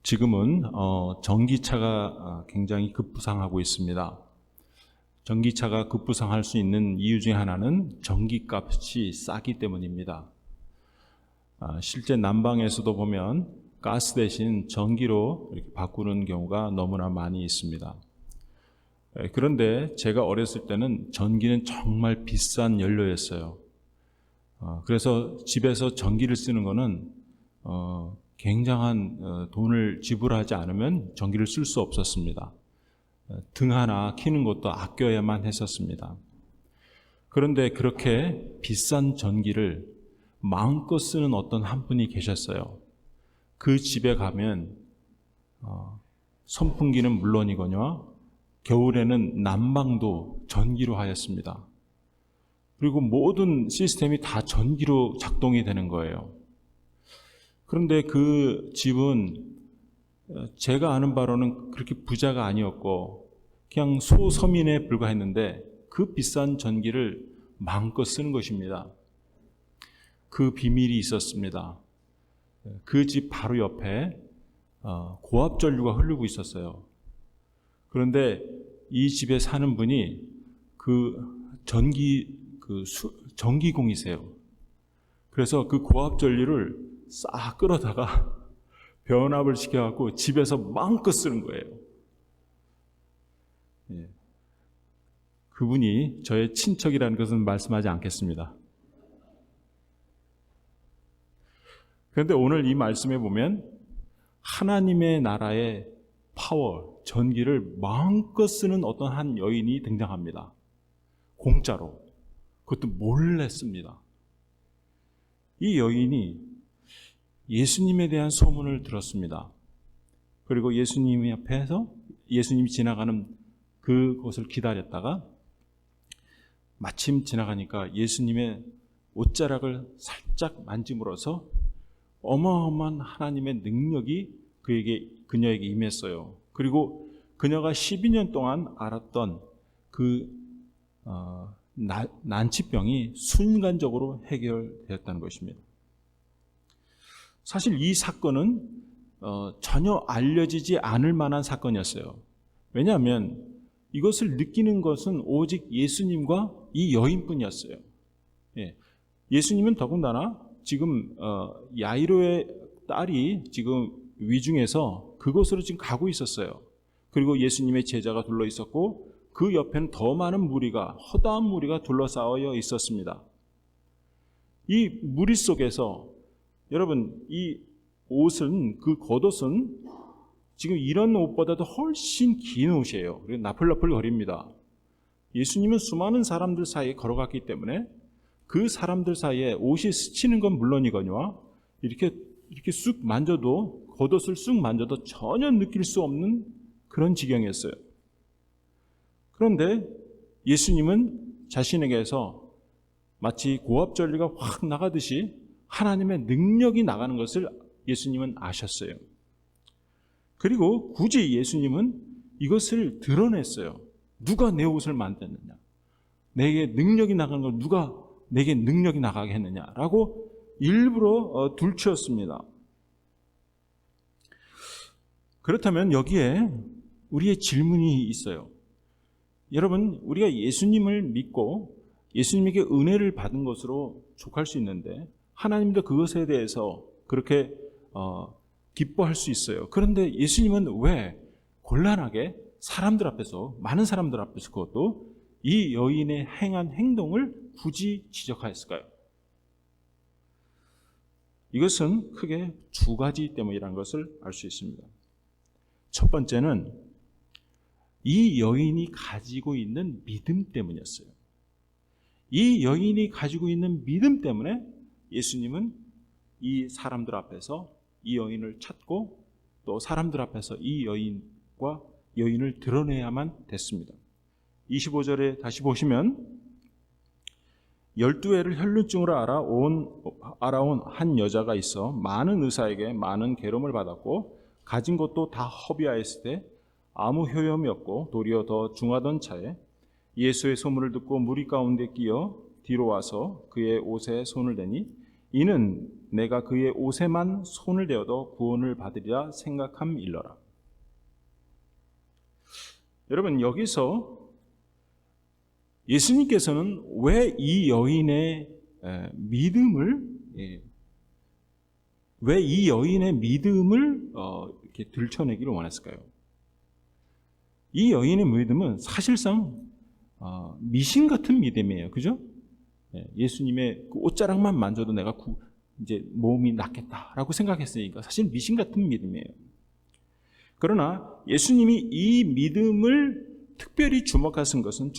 지금은 전기차가 굉장히 급부상하고 있습니다. 전기차가 급부상할 수 있는 이유 중에 하나는 전기값이 싸기 때문입니다. 실제 난방에서도 보면 가스 대신 전기로 이렇게 바꾸는 경우가 너무나 많이 있습니다. 그런데 제가 어렸을 때는 전기는 정말 비싼 연료였어요. 그래서 집에서 전기를 쓰는 거는 굉장한 돈을 지불하지 않으면 전기를 쓸 수 없었습니다. 등 하나 켜는 것도 아껴야만 했었습니다. 그런데 그렇게 비싼 전기를 마음껏 쓰는 어떤 한 분이 계셨어요. 그 집에 가면 선풍기는 물론이거니와 겨울에는 난방도 전기로 하였습니다. 그리고 모든 시스템이 다 전기로 작동이 되는 거예요. 그런데 그 집은 제가 아는 바로는 그렇게 부자가 아니었고 그냥 소서민에 불과했는데 그 비싼 전기를 마음껏 쓰는 것입니다. 그 비밀이 있었습니다. 그 집 바로 옆에 고압전류가 흐르고 있었어요. 그런데 이 집에 사는 분이 전기공이세요. 그래서 그 고압전류를 싹 끌어다가 변압을 시켜갖고 집에서 마음껏 쓰는 거예요. 그분이 저의 친척이라는 것은 말씀하지 않겠습니다. 그런데 오늘 이 말씀에 보면 하나님의 나라의 파워, 전기를 마음껏 쓰는 어떤 한 여인이 등장합니다. 공짜로. 그것도 몰래 씁니다. 이 여인이 예수님에 대한 소문을 들었습니다. 그리고 예수님 앞에서 예수님이 지나가는 그곳을 기다렸다가 마침 지나가니까 예수님의 옷자락을 살짝 만짐으로써 어마어마한 하나님의 능력이 그녀에게 임했어요. 그리고 그녀가 12년 동안 알았던 난치병이 순간적으로 해결되었다는 것입니다. 사실 이 사건은 전혀 알려지지 않을 만한 사건이었어요. 왜냐하면 이것을 느끼는 것은 오직 예수님과 이 여인뿐이었어요. 예수님은 더군다나 지금 야이로의 딸이 지금 위중해서 그곳으로 지금 가고 있었어요. 그리고 예수님의 제자가 둘러 있었고 그 옆에는 더 많은 무리가, 허다한 무리가 둘러싸여 있었습니다. 이 무리 속에서 여러분, 이 옷은, 그 겉옷은 지금 이런 옷보다도 훨씬 긴 옷이에요. 그리고 나풀나풀 거립니다. 예수님은 수많은 사람들 사이에 걸어갔기 때문에 그 사람들 사이에 옷이 스치는 건 물론이거니와 이렇게 쑥 만져도, 겉옷을 쑥 만져도 전혀 느낄 수 없는 그런 지경이었어요. 그런데 예수님은 자신에게서 마치 고압전류가 확 나가듯이 하나님의 능력이 나가는 것을 예수님은 아셨어요. 그리고 굳이 예수님은 이것을 드러냈어요. 누가 내 옷을 만들었느냐? 내게 능력이 나가는 걸 누가 내게 능력이 나가게 했느냐라고 일부러 둘치었습니다. 그렇다면 여기에 우리의 질문이 있어요. 여러분, 우리가 예수님을 믿고 예수님에게 은혜를 받은 것으로 족할 수 있는데 하나님도 그것에 대해서 그렇게 기뻐할 수 있어요. 그런데 예수님은 왜 곤란하게 사람들 앞에서, 많은 사람들 앞에서 그것도 이 여인의 행한 행동을 굳이 지적하였을까요? 이것은 크게 두 가지 때문이라는 것을 알 수 있습니다. 첫 번째는 이 여인이 가지고 있는 믿음 때문이었어요. 이 여인이 가지고 있는 믿음 때문에 예수님은 이 사람들 앞에서 이 여인을 찾고 또 사람들 앞에서 이 여인을 드러내야만 됐습니다. 25절에 다시 보시면 12회를 혈루증으로 알아온 한 여자가 있어 많은 의사에게 많은 괴로움을 받았고 가진 것도 다 허비하였을 때 아무 효험이 없고 도리어 더 중하던 차에 예수의 소문을 듣고 무리 가운데 끼어 뒤로 와서 그의 옷에 손을 대니 이는 내가 그의 옷에만 손을 대어도 구원을 받으리라 생각함일러라. 여러분, 여기서 예수님께서는 왜 이 여인의 믿음을 이렇게 들춰내기를 원했을까요? 이 여인의 믿음은 사실상 미신 같은 믿음이에요. 그죠? 예수님의 그 옷자락만 만져도 내가 이제 몸이 낫겠다라고 생각했으니까 사실 미신 같은 믿음이에요. 그러나 예수님이 이 믿음을 특별히 주목하신 것은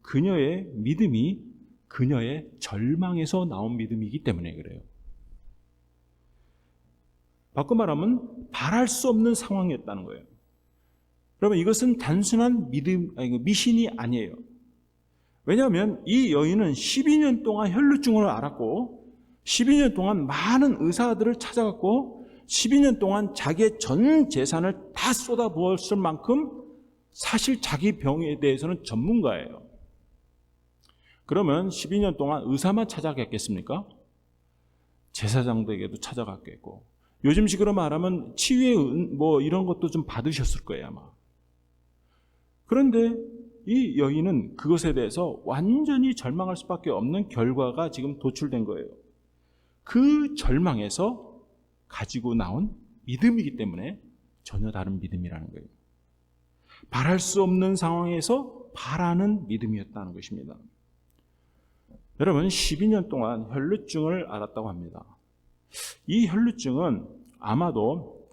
그녀의 믿음이 그녀의 절망에서 나온 믿음이기 때문에 그래요. 바꿔 말하면 바랄 수 없는 상황이었다는 거예요. 여러분, 이것은 단순한 미신이 아니에요. 왜냐하면 이 여인은 12년 동안 혈루증을 앓았고 12년 동안 많은 의사들을 찾아갔고 12년 동안 자기의 전 재산을 다 쏟아부었을 만큼 사실 자기 병에 대해서는 전문가예요. 그러면 12년 동안 의사만 찾아갔겠습니까? 제사장들에게도 찾아갔겠고 요즘식으로 말하면 치유의 이런 것도 좀 받으셨을 거예요 아마. 그런데 이 여인은 그것에 대해서 완전히 절망할 수밖에 없는 결과가 지금 도출된 거예요. 그 절망에서 가지고 나온 믿음이기 때문에 전혀 다른 믿음이라는 거예요. 바랄 수 없는 상황에서 바라는 믿음이었다는 것입니다. 여러분, 12년 동안 혈루증을 앓았다고 합니다. 이 혈루증은 아마도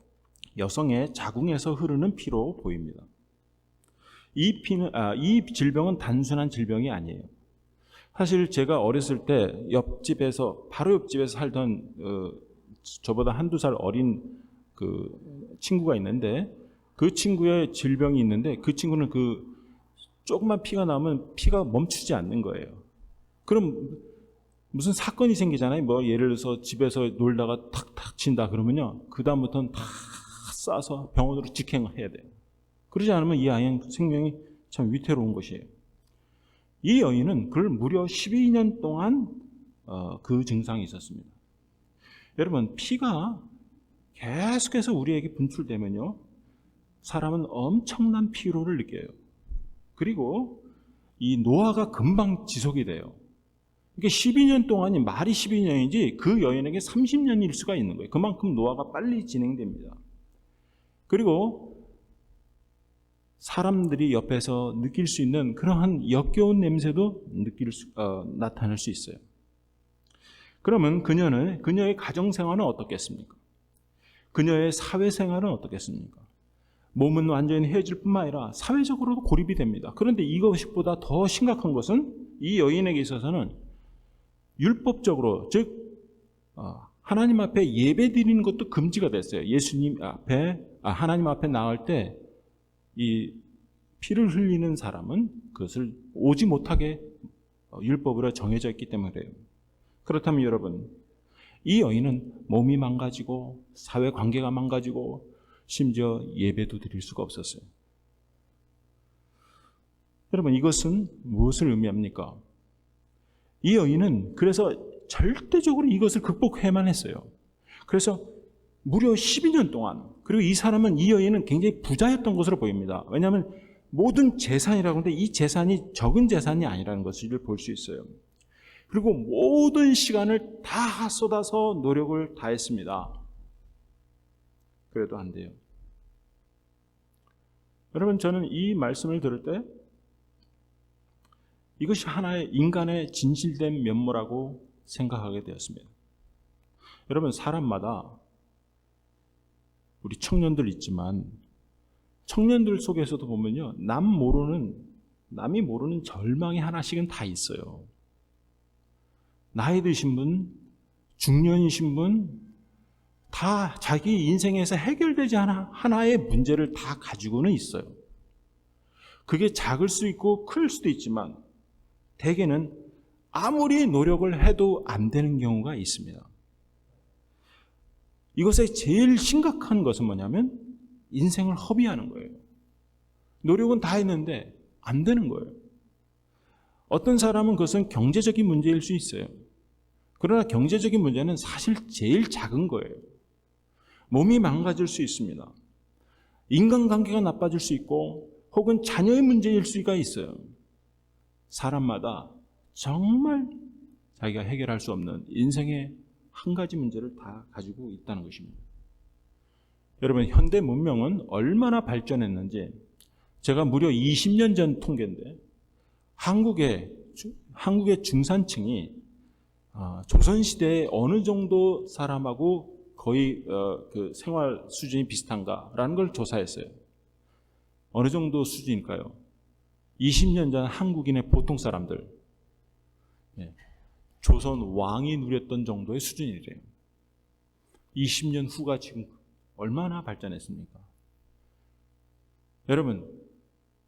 여성의 자궁에서 흐르는 피로 보입니다. 이 질병은 단순한 질병이 아니에요. 사실 제가 어렸을 때 바로 옆집에서 살던 저보다 한두 살 어린 그 친구가 있는데 그 친구의 질병이 있는데 그 친구는 조금만 피가 나면 피가 멈추지 않는 거예요. 그럼 무슨 사건이 생기잖아요. 예를 들어서 집에서 놀다가 탁탁 친다 그러면요. 그다음부터는 다 싸서 병원으로 직행을 해야 돼요. 그러지 않으면 이 아이의 생명이 참 위태로운 것이에요. 이 여인은 그걸 무려 12년 동안 그 증상이 있었습니다. 여러분, 피가 계속해서 우리에게 분출되면요. 사람은 엄청난 피로를 느껴요. 그리고 이 노화가 금방 지속이 돼요. 이게 12년 동안이 말이 12년이지 그 여인에게 30년일 수가 있는 거예요. 그만큼 노화가 빨리 진행됩니다. 그리고 사람들이 옆에서 느낄 수 있는 그러한 역겨운 냄새도 나타날 수 있어요. 그러면 그녀의 가정생활은 어떻겠습니까? 그녀의 사회생활은 어떻겠습니까? 몸은 완전히 헤어질 뿐만 아니라 사회적으로도 고립이 됩니다. 그런데 이것보다 더 심각한 것은 이 여인에게 있어서는 율법적으로, 즉 하나님 앞에 예배 드리는 것도 금지가 됐어요. 하나님 앞에 나갈 때 이 피를 흘리는 사람은 그것을 오지 못하게 율법으로 정해져 있기 때문에 그래요. 그렇다면 여러분, 이 여인은 몸이 망가지고 사회관계가 망가지고 심지어 예배도 드릴 수가 없었어요. 여러분, 이것은 무엇을 의미합니까? 이 여인은 그래서 절대적으로 이것을 극복해야만 했어요. 그래서 무려 12년 동안, 그리고 이 여인은 굉장히 부자였던 것으로 보입니다. 왜냐하면 모든 재산이라고 하는데 이 재산이 적은 재산이 아니라는 것을 볼 수 있어요. 그리고 모든 시간을 다 쏟아서 노력을 다했습니다. 그래도 안 돼요. 여러분, 저는 이 말씀을 들을 때 이것이 하나의 인간의 진실된 면모라고 생각하게 되었습니다. 여러분, 사람마다 우리 청년들 있지만 청년들 속에서도 보면요, 남이 모르는 절망이 하나씩은 다 있어요. 나이 드신 분, 중년이신 분, 다 자기 인생에서 해결되지 않은 하나의 문제를 다 가지고는 있어요. 그게 작을 수 있고 클 수도 있지만 대개는 아무리 노력을 해도 안 되는 경우가 있습니다. 이것의 제일 심각한 것은 뭐냐면 인생을 허비하는 거예요. 노력은 다 했는데 안 되는 거예요. 어떤 사람은 그것은 경제적인 문제일 수 있어요. 그러나 경제적인 문제는 사실 제일 작은 거예요. 몸이 망가질 수 있습니다. 인간관계가 나빠질 수 있고 혹은 자녀의 문제일 수가 있어요. 사람마다 정말 자기가 해결할 수 없는 인생의 한 가지 문제를 다 가지고 있다는 것입니다. 여러분, 현대 문명은 얼마나 발전했는지 제가 무려 20년 전 통계인데 한국의 중산층이 조선시대에 어느 정도 사람하고 거의 그 생활 수준이 비슷한가라는 걸 조사했어요. 어느 정도 수준일까요? 20년 전 한국인의 보통 사람들, 조선 왕이 누렸던 정도의 수준이래요. 20년 후가 지금 얼마나 발전했습니까? 여러분,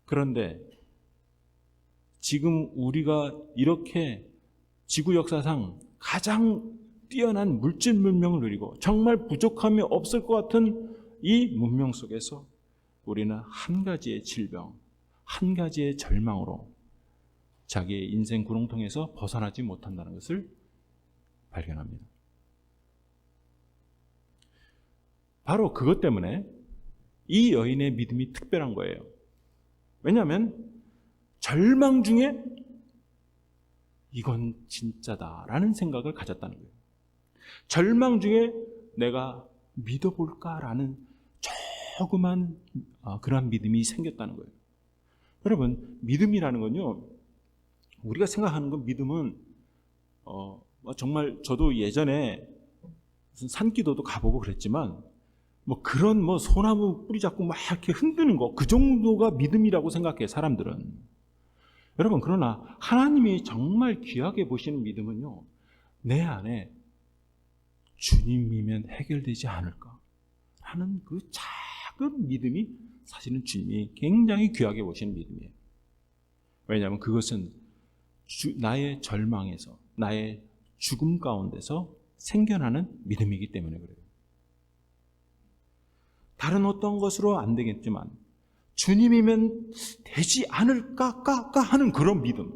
그런데 지금 우리가 이렇게 지구 역사상 가장 뛰어난 물질 문명을 누리고 정말 부족함이 없을 것 같은 이 문명 속에서 우리는 한 가지의 질병, 한 가지의 절망으로 자기의 인생 구렁텅이에서 벗어나지 못한다는 것을 발견합니다. 바로 그것 때문에 이 여인의 믿음이 특별한 거예요. 왜냐하면 절망 중에 이건 진짜다라는 생각을 가졌다는 거예요. 절망 중에 내가 믿어볼까라는 조그만 그러한 믿음이 생겼다는 거예요. 여러분, 믿음이라는 건요, 우리가 생각하는 건 믿음은 정말 저도 예전에 무슨 산기도도 가보고 그랬지만 그런 소나무 뿌리 잡고 막 이렇게 흔드는 거, 그 정도가 믿음이라고 생각해요, 사람들은. 여러분, 그러나 하나님이 정말 귀하게 보시는 믿음은요, 내 안에 주님이면 해결되지 않을까 하는 그 작은 믿음이 사실은 주님이 굉장히 귀하게 보시는 믿음이에요. 왜냐하면 그것은 나의 절망에서, 나의 죽음 가운데서 생겨나는 믿음이기 때문에 그래요. 다른 어떤 것으로 안 되겠지만 주님이면 되지 않을까 하는 그런 믿음,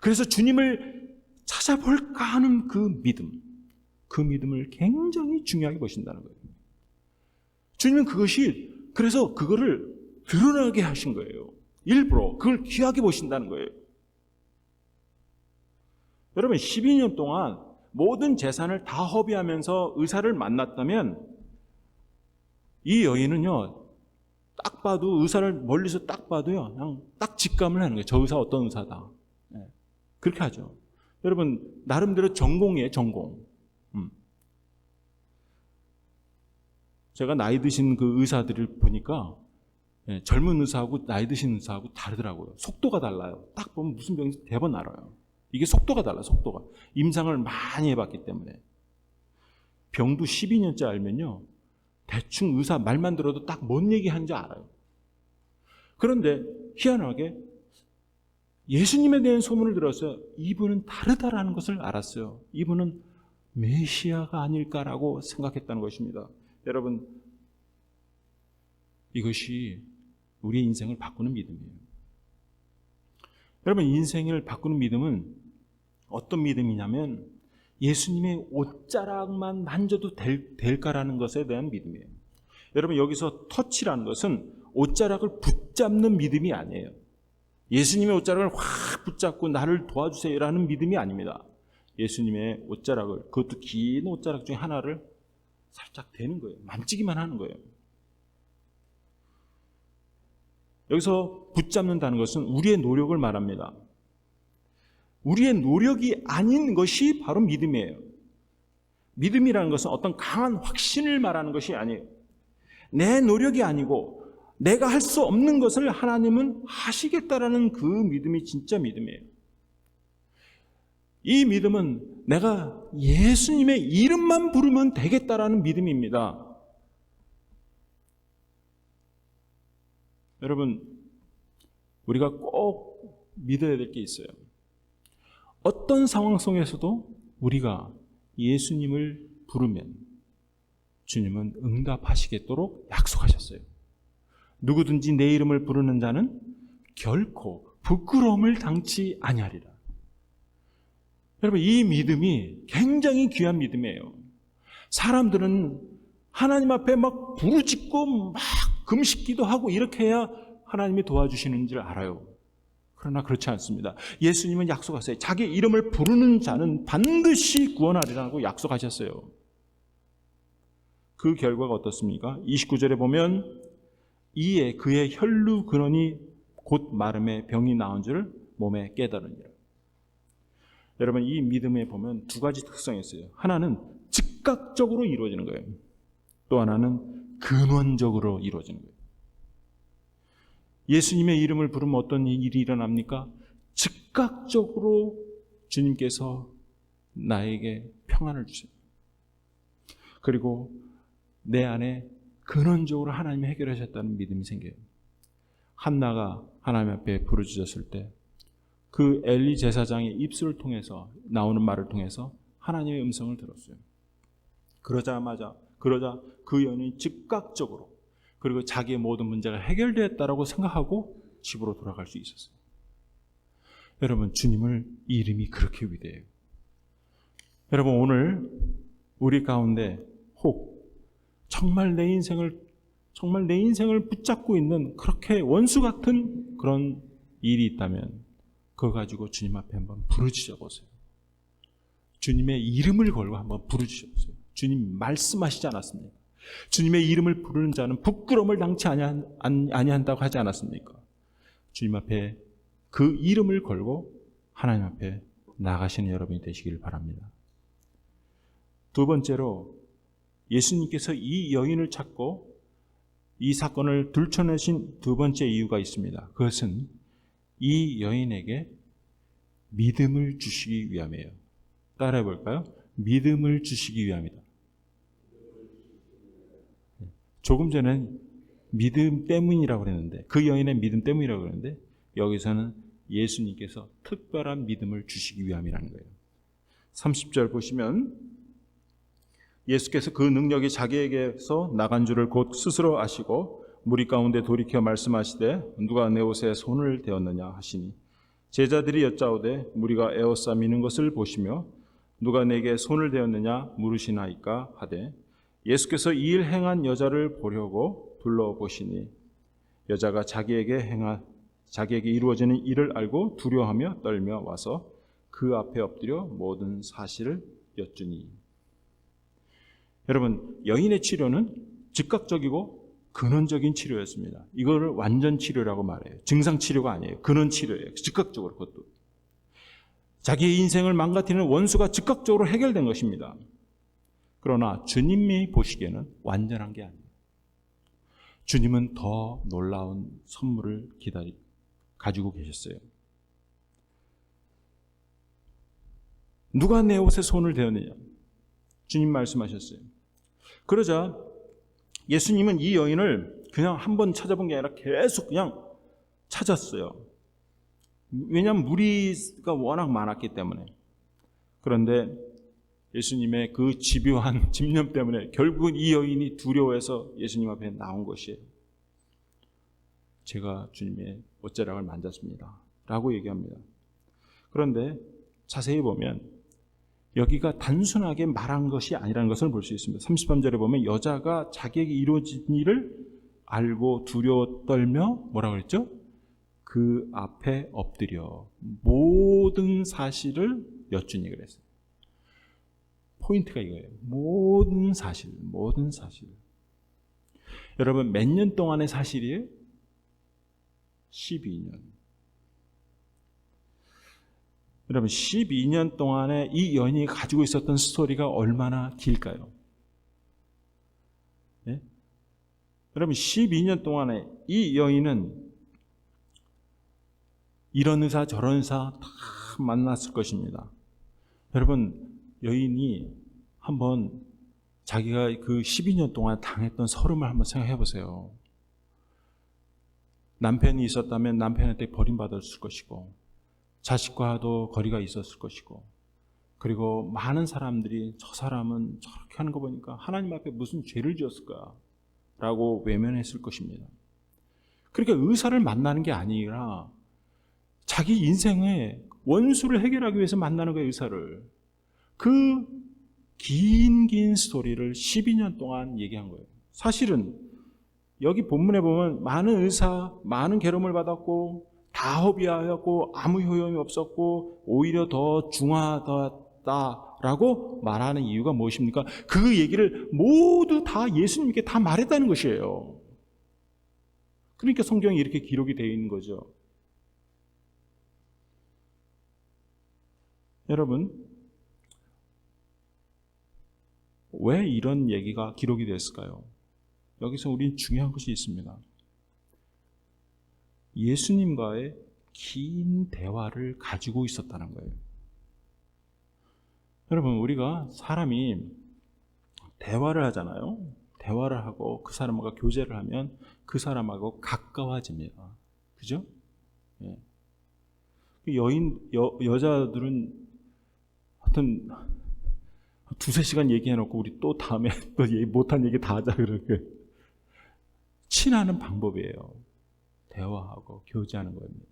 그래서 주님을 찾아볼까 하는 그 믿음, 그 믿음을 굉장히 중요하게 보신다는 거예요. 주님은 그래서 그거를 드러나게 하신 거예요. 일부러 그걸 귀하게 보신다는 거예요. 여러분, 12년 동안 모든 재산을 다 허비하면서 의사를 만났다면 이 여인은요, 딱 봐도 의사를 멀리서 딱 봐도요, 그냥 딱 직감을 하는 거예요. 저 의사 어떤 의사다. 그렇게 하죠. 여러분, 나름대로 전공이에요, 전공. 제가 나이 드신 그 의사들을 보니까 젊은 의사하고 나이 드신 의사하고 다르더라고요. 속도가 달라요. 딱 보면 무슨 병인지 대번 알아요. 이게 속도가 달라요, 속도가. 임상을 많이 해봤기 때문에. 병도 12년째 알면요, 대충 의사 말만 들어도 딱 뭔 얘기하는지 알아요. 그런데 희한하게 예수님에 대한 소문을 들어서 이분은 다르다라는 것을 알았어요. 이분은 메시아가 아닐까라고 생각했다는 것입니다. 여러분, 이것이 우리의 인생을 바꾸는 믿음이에요. 여러분, 인생을 바꾸는 믿음은 어떤 믿음이냐면 예수님의 옷자락만 만져도 될까라는 것에 대한 믿음이에요. 여러분, 여기서 터치라는 것은 옷자락을 붙잡는 믿음이 아니에요. 예수님의 옷자락을 확 붙잡고 나를 도와주세요라는 믿음이 아닙니다. 예수님의 옷자락을, 그것도 긴 옷자락 중에 하나를 살짝 대는 거예요. 만지기만 하는 거예요. 여기서 붙잡는다는 것은 우리의 노력을 말합니다. 우리의 노력이 아닌 것이 바로 믿음이에요. 믿음이라는 것은 어떤 강한 확신을 말하는 것이 아니에요. 내 노력이 아니고 내가 할 수 없는 것을 하나님은 하시겠다라는 그 믿음이 진짜 믿음이에요. 이 믿음은 내가 예수님의 이름만 부르면 되겠다라는 믿음입니다. 여러분, 우리가 꼭 믿어야 될 게 있어요. 어떤 상황 속에서도 우리가 예수님을 부르면 주님은 응답하시겠도록 약속하셨어요. 누구든지 내 이름을 부르는 자는 결코 부끄러움을 당치 아니하리라. 여러분, 이 믿음이 굉장히 귀한 믿음이에요. 사람들은 하나님 앞에 막 부르짖고 막 금식기도 하고 이렇게 해야 하나님이 도와주시는 줄 알아요. 그러나 그렇지 않습니다. 예수님은 약속하세요. 자기 이름을 부르는 자는 반드시 구원하리라고 약속하셨어요. 그 결과가 어떻습니까? 29절에 보면 이에 그의 혈루 근원이 곧 마름에 병이 나은 줄 몸에 깨달으니라. 여러분, 이 믿음에 보면 두 가지 특성이 있어요. 하나는 즉각적으로 이루어지는 거예요. 또 하나는 근원적으로 이루어지는 거예요. 예수님의 이름을 부르면 어떤 일이 일어납니까? 즉각적으로 주님께서 나에게 평안을 주세요. 그리고 내 안에 근원적으로 하나님이 해결하셨다는 믿음이 생겨요. 한나가 하나님 앞에 부르짖었을 때 그 엘리 제사장의 입술을 통해서 나오는 말을 통해서 하나님의 음성을 들었어요. 그러자 그 여인이 즉각적으로, 그리고 자기의 모든 문제가 해결되었다라고 생각하고 집으로 돌아갈 수 있었어요. 여러분, 주님을 이름이 그렇게 위대해요. 여러분, 오늘 우리 가운데 혹 정말 내 인생을 붙잡고 있는 그렇게 원수 같은 그런 일이 있다면 그거 가지고 주님 앞에 한번 부르짖어 보세요. 주님의 이름을 걸고 한번 부르짖어 보세요. 주님 말씀하시지 않았습니까? 주님의 이름을 부르는 자는 부끄러움을 당치 아니한다고 하지 않았습니까? 주님 앞에 그 이름을 걸고 하나님 앞에 나가시는 여러분이 되시기를 바랍니다. 두 번째로, 예수님께서 이 여인을 찾고 이 사건을 들춰내신 두 번째 이유가 있습니다. 그것은 이 여인에게 믿음을 주시기 위함이에요. 따라해 볼까요? 믿음을 주시기 위함이다. 조금 전엔 믿음 때문이라고 그랬는데, 그 여인의 믿음 때문이라고 그랬는데, 여기서는 예수님께서 특별한 믿음을 주시기 위함이라는 거예요. 30절 보시면 예수께서 그 능력이 자기에게서 나간 줄을 곧 스스로 아시고 무리 가운데 돌이켜 말씀하시되 누가 내 옷에 손을 대었느냐 하시니 제자들이 여짜오되 무리가 에워싸미는 것을 보시며 누가 내게 손을 대었느냐 물으시나이까 하되 예수께서 이 일 행한 여자를 보려고 둘러보시니 여자가 자기에게 이루어지는 일을 알고 두려워하며 떨며 와서 그 앞에 엎드려 모든 사실을 여쭈니. 여러분, 여인의 치료는 즉각적이고 근원적인 치료였습니다. 이거를 완전 치료라고 말해요. 증상 치료가 아니에요. 근원 치료예요. 즉각적으로. 그것도 자기의 인생을 망가뜨리는 원수가 즉각적으로 해결된 것입니다. 그러나 주님이 보시기에는 완전한 게 아니에요. 주님은 더 놀라운 선물을 가지고 계셨어요. 누가 내 옷에 손을 대었느냐? 주님 말씀하셨어요. 그러자 예수님은 이 여인을 그냥 한번 찾아본 게 아니라 계속 그냥 찾았어요. 왜냐하면 무리가 워낙 많았기 때문에. 그런데 예수님의 그 집요한 집념 때문에 결국은 이 여인이 두려워해서 예수님 앞에 나온 것이에요. 제가 주님의 옷자락을 만졌습니다 라고 얘기합니다. 그런데 자세히 보면 여기가 단순하게 말한 것이 아니라는 것을 볼 수 있습니다. 33절에 보면 여자가 자기에게 이루어진 일을 알고 두려워 떨며 뭐라고 그랬죠? 그 앞에 엎드려 모든 사실을 여쭈니 그랬어요. 포인트가 이거예요. 모든 사실. 여러분, 몇 년 동안의 사실이에요? 12년. 여러분, 12년 동안에 이 여인이 가지고 있었던 스토리가 얼마나 길까요? 네? 여러분, 12년 동안에 이 여인은 이런 의사 저런 의사 다 만났을 것입니다. 여러분, 여인이 한번 자기가 그 12년 동안 당했던 서름을 한번 생각해 보세요. 남편이 있었다면 남편한테 버림받았을 것이고 자식과도 거리가 있었을 것이고, 그리고 많은 사람들이 저 사람은 저렇게 하는 거 보니까 하나님 앞에 무슨 죄를 지었을까 라고 외면했을 것입니다. 그러니까 의사를 만나는 게 아니라 자기 인생에 원수를 해결하기 위해서 만나는 거예요, 의사를. 그 긴 스토리를 12년 동안 얘기한 거예요. 사실은 여기 본문에 보면 많은 의사, 많은 괴로움을 받았고 다 허비하였고 아무 효용이 없었고 오히려 더 중하다라고 말하는 이유가 무엇입니까? 그 얘기를 모두 다 예수님께 다 말했다는 것이에요. 그러니까 성경이 이렇게 기록이 되어 있는 거죠. 여러분, 왜 이런 얘기가 기록이 됐을까요? 여기서 우린 중요한 것이 있습니다. 예수님과의 긴 대화를 가지고 있었다는 거예요. 여러분, 우리가 사람이 대화를 하잖아요. 대화를 하고 그 사람과 교제를 하면 그 사람하고 가까워집니다. 그죠? 예. 여자들은 하여튼 두세 시간 얘기해놓고 우리 또 다음에 또 못한 얘기 다 하자 그러게. 친하는 방법이에요. 대화하고 교제하는 겁니다.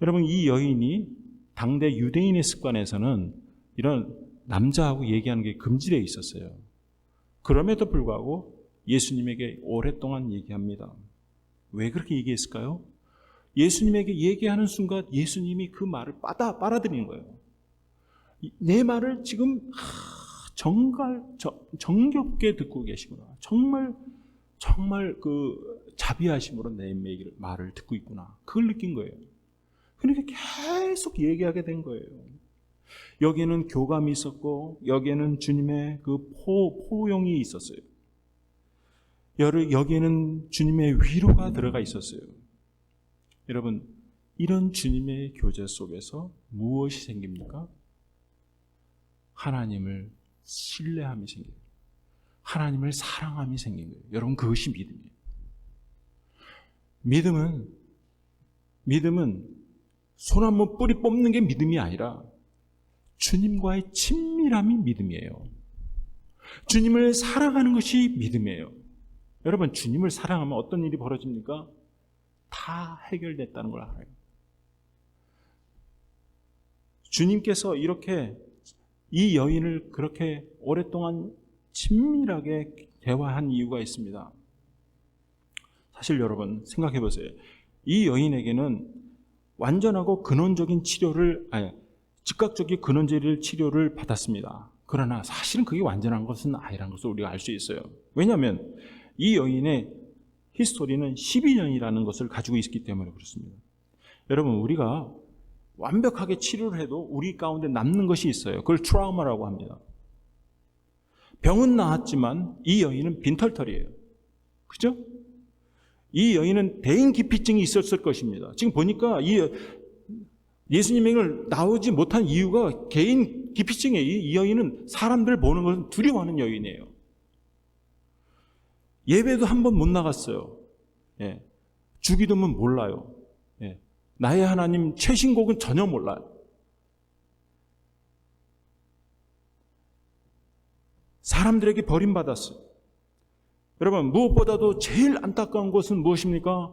여러분, 이 여인이 당대 유대인의 습관에서는 이런 남자하고 얘기하는 게 금지되어 있었어요. 그럼에도 불구하고 예수님에게 오랫동안 얘기합니다. 왜 그렇게 얘기했을까요? 예수님에게 얘기하는 순간 예수님이 그 말을 빨아들이는 거예요. 내 말을 지금 정겹게 듣고 계시구나. 정말 그 자비하심으로 내 말을 듣고 있구나. 그걸 느낀 거예요. 그러니까 계속 얘기하게 된 거예요. 여기에는 교감이 있었고 여기에는 주님의 그 포용이 있었어요. 여기에는 주님의 위로가 들어가 있었어요. 여러분, 이런 주님의 교제 속에서 무엇이 생깁니까? 하나님을 신뢰함이 생겨요. 하나님을 사랑함이 생긴 거예요. 여러분, 그것이 믿음이에요. 믿음은 손 한번 뿌리 뽑는 게 믿음이 아니라 주님과의 친밀함이 믿음이에요. 주님을 사랑하는 것이 믿음이에요. 여러분, 주님을 사랑하면 어떤 일이 벌어집니까? 다 해결됐다는 걸 알아요. 주님께서 이렇게 이 여인을 그렇게 오랫동안 친밀하게 대화한 이유가 있습니다. 사실 여러분 생각해 보세요. 이 여인에게는 완전하고 근원적인 즉각적인 근원적인 치료를 받았습니다. 그러나 사실은 그게 완전한 것은 아니라는 것을 우리가 알 수 있어요. 왜냐하면 이 여인의 히스토리는 12년이라는 것을 가지고 있기 때문에 그렇습니다. 여러분, 우리가 완벽하게 치료를 해도 우리 가운데 남는 것이 있어요. 그걸 트라우마라고 합니다. 병은 나았지만 이 여인은 빈털털이에요. 그죠? 이 여인은 대인기피증이 있었을 것입니다. 지금 보니까 예수님에게 나오지 못한 이유가 개인 기피증이에요. 이 여인은 사람들 보는 것을 두려워하는 여인이에요. 예배도 한 번 못 나갔어요. 예. 주기도문 몰라요. 예. 나의 하나님 최신곡은 전혀 몰라요. 사람들에게 버림받았어요. 여러분, 무엇보다도 제일 안타까운 것은 무엇입니까?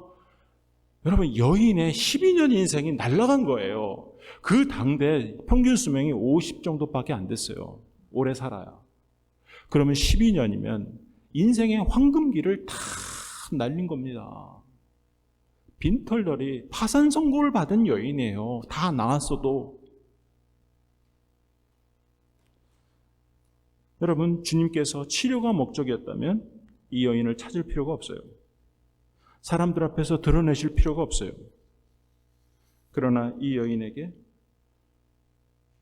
여러분, 여인의 12년 인생이 날아간 거예요. 그 당대 평균 수명이 50 정도밖에 안 됐어요. 오래 살아야. 그러면 12년이면 인생의 황금기를 다 날린 겁니다. 빈털털이 파산 선고를 받은 여인이에요. 다 나았어도. 여러분, 주님께서 치료가 목적이었다면 이 여인을 찾을 필요가 없어요. 사람들 앞에서 드러내실 필요가 없어요. 그러나 이 여인에게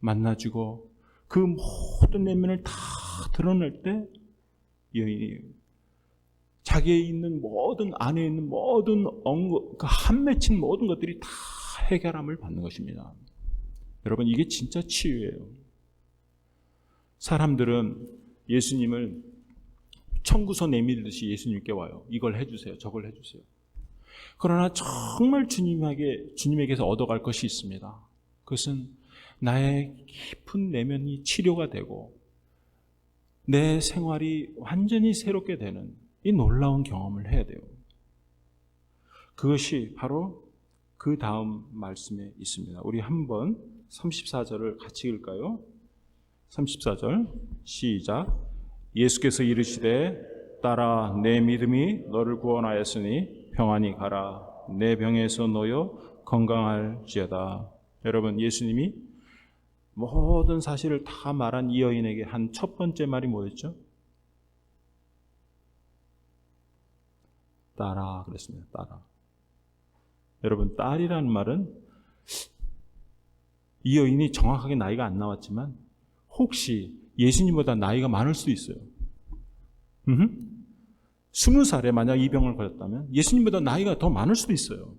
만나주고 그 모든 내면을 다 드러낼 때 여인이 자기에 있는 모든, 안에 있는 모든 한 맺힌 모든 것들이 다 해결함을 받는 것입니다. 여러분, 이게 진짜 치유예요. 사람들은 예수님을 청구서 내밀듯이 예수님께 와요. 이걸 해주세요. 저걸 해주세요. 그러나 정말 주님에게서 얻어갈 것이 있습니다. 그것은 나의 깊은 내면이 치료가 되고 내 생활이 완전히 새롭게 되는 이 놀라운 경험을 해야 돼요. 그것이 바로 그 다음 말씀에 있습니다. 우리 한번 34절을 같이 읽을까요? 34절 시작. 예수께서 이르시되 딸아 내 믿음이 너를 구원하였으니 평안히 가라. 내 병에서 놓여 건강할지어다. 여러분, 예수님이 모든 사실을 다 말한 이 여인에게 한 첫 번째 말이 뭐였죠? 딸아 그랬습니다. 딸아. 여러분, 딸이라는 말은 이 여인이 정확하게 나이가 안 나왔지만 혹시 예수님보다 나이가 많을 수도 있어요. 20살에 만약 이 병을 걸렸다면 예수님보다 나이가 더 많을 수도 있어요.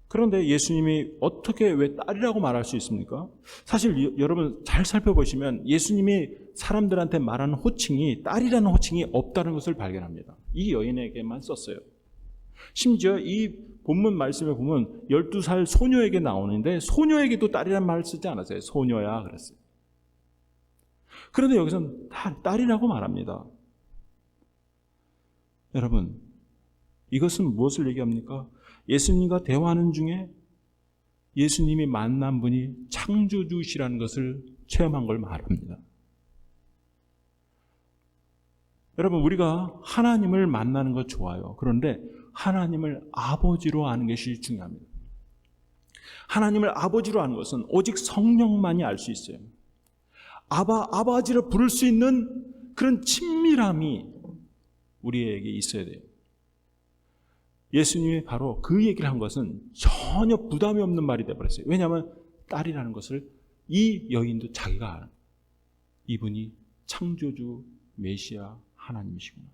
그런데 예수님이 어떻게 왜 딸이라고 말할 수 있습니까? 사실 여러분 잘 살펴보시면 예수님이 사람들한테 말하는 호칭이 딸이라는 호칭이 없다는 것을 발견합니다. 이 여인에게만 썼어요. 심지어 이 본문 말씀에 보면 12살 소녀에게 나오는데 소녀에게도 딸이라는 말을 쓰지 않았어요. 소녀야 그랬어요. 그런데 여기서는 딸이라고 말합니다. 여러분, 이것은 무엇을 얘기합니까? 예수님과 대화하는 중에 예수님이 만난 분이 창조주시라는 것을 체험한 걸 말합니다. 여러분, 우리가 하나님을 만나는 것 좋아요. 그런데 하나님을 아버지로 아는 것이 중요합니다. 하나님을 아버지로 아는 것은 오직 성령만이 알 수 있어요. 아버지로 부를 수 있는 그런 친밀함이 우리에게 있어야 돼요. 예수님이 바로 그 얘기를 한 것은 전혀 부담이 없는 말이 되어버렸어요. 왜냐하면 딸이라는 것을 이 여인도 자기가 아는, 이분이 창조주 메시아 하나님이시구나.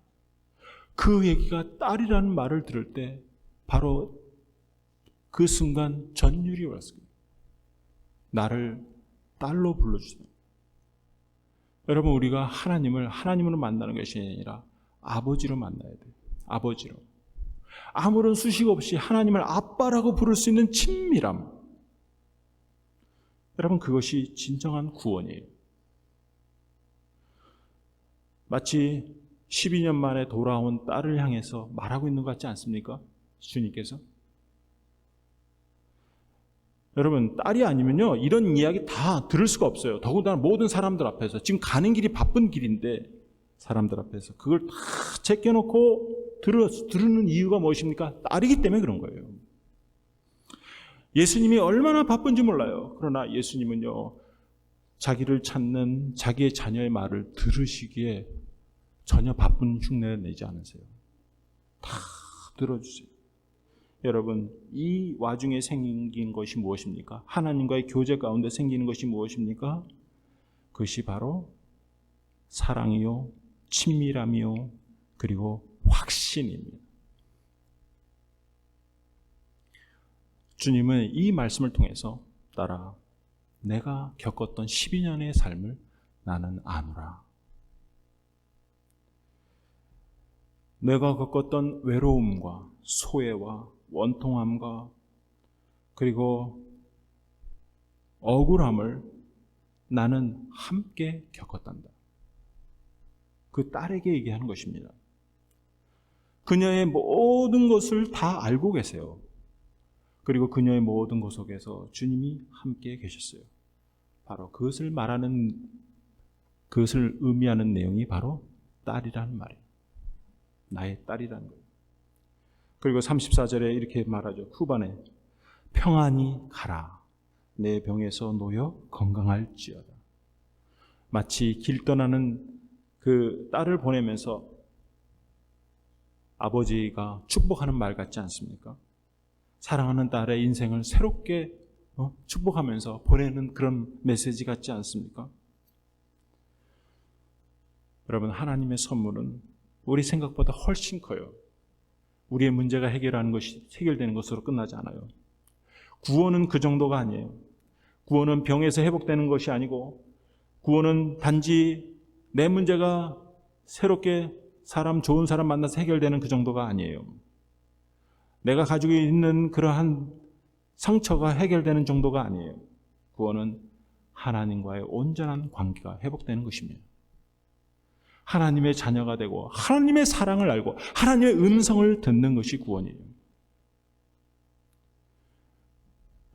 그 얘기가 딸이라는 말을 들을 때 바로 그 순간 전율이 왔어요. 나를 딸로 불러주세요. 여러분, 우리가 하나님을 하나님으로 만나는 것이 아니라 아버지로 만나야 돼요. 아버지로. 아무런 수식 없이 하나님을 아빠라고 부를 수 있는 친밀함. 여러분, 그것이 진정한 구원이에요. 마치 12년 만에 돌아온 딸을 향해서 말하고 있는 것 같지 않습니까? 주님께서. 여러분, 딸이 아니면요 이런 이야기 다 들을 수가 없어요. 더군다나 모든 사람들 앞에서. 지금 가는 길이 바쁜 길인데 사람들 앞에서 그걸 다 제껴놓고 들으는 이유가 무엇입니까? 딸이기 때문에 그런 거예요. 예수님이 얼마나 바쁜지 몰라요. 그러나 예수님은요 자기를 찾는 자기의 자녀의 말을 들으시기에 전혀 바쁜 흉내를 내지 않으세요. 다 들어주세요. 여러분, 이 와중에 생긴 것이 무엇입니까? 하나님과의 교제 가운데 생기는 것이 무엇입니까? 그것이 바로 사랑이요, 친밀함이요, 그리고 확신입니다. 주님은 이 말씀을 통해서 따라 내가 겪었던 12년의 삶을 나는 아노라. 내가 겪었던 외로움과 소외와 원통함과 그리고 억울함을 나는 함께 겪었단다. 그 딸에게 얘기하는 것입니다. 그녀의 모든 것을 다 알고 계세요. 그리고 그녀의 모든 것 속에서 주님이 함께 계셨어요. 바로 그것을 의미하는 내용이 바로 딸이라는 말이에요. 나의 딸이라는 거예요. 그리고 34절에 이렇게 말하죠. 후반에 평안히 가라. 내 병에서 놓여 건강할지어다. 마치 길 떠나는 그 딸을 보내면서 아버지가 축복하는 말 같지 않습니까? 사랑하는 딸의 인생을 새롭게 축복하면서 보내는 그런 메시지 같지 않습니까? 여러분, 하나님의 선물은 우리 생각보다 훨씬 커요. 우리의 문제가 해결되는 것으로 끝나지 않아요. 구원은 그 정도가 아니에요. 구원은 병에서 회복되는 것이 아니고 구원은 단지 내 문제가 새롭게 좋은 사람 만나서 해결되는 그 정도가 아니에요. 내가 가지고 있는 그러한 상처가 해결되는 정도가 아니에요. 구원은 하나님과의 온전한 관계가 회복되는 것입니다. 하나님의 자녀가 되고 하나님의 사랑을 알고 하나님의 음성을 듣는 것이 구원이에요.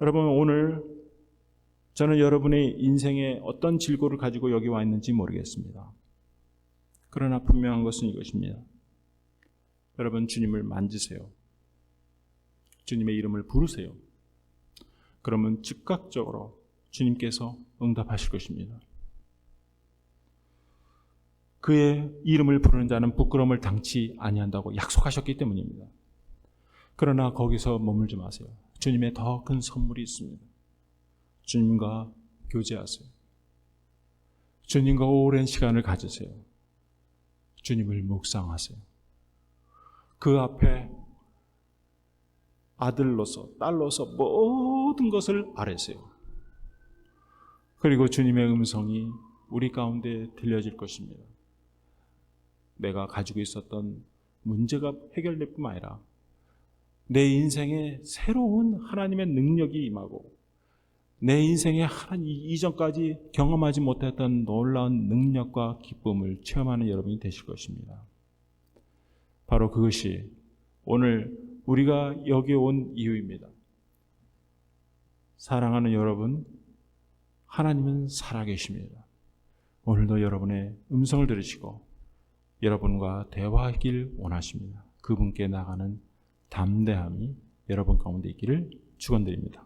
여러분, 오늘 저는 여러분의 인생에 어떤 질고를 가지고 여기 와 있는지 모르겠습니다. 그러나 분명한 것은 이것입니다. 여러분, 주님을 만지세요. 주님의 이름을 부르세요. 그러면 즉각적으로 주님께서 응답하실 것입니다. 그의 이름을 부르는 자는 부끄러움을 당치 아니한다고 약속하셨기 때문입니다. 그러나 거기서 머물지 마세요. 주님의 더 큰 선물이 있습니다. 주님과 교제하세요. 주님과 오랜 시간을 가지세요. 주님을 묵상하세요. 그 앞에 아들로서 딸로서 모든 것을 아뢰세요. 그리고 주님의 음성이 우리 가운데 들려질 것입니다. 내가 가지고 있었던 문제가 해결될 뿐만 아니라 내 인생에 새로운 하나님의 능력이 임하고 내 인생에 하나님 이전까지 경험하지 못했던 놀라운 능력과 기쁨을 체험하는 여러분이 되실 것입니다. 바로 그것이 오늘 우리가 여기 온 이유입니다. 사랑하는 여러분, 하나님은 살아계십니다. 오늘도 여러분의 음성을 들으시고 여러분과 대화하길 원하십니다. 그분께 나가는 담대함이 여러분 가운데 있기를 축원드립니다.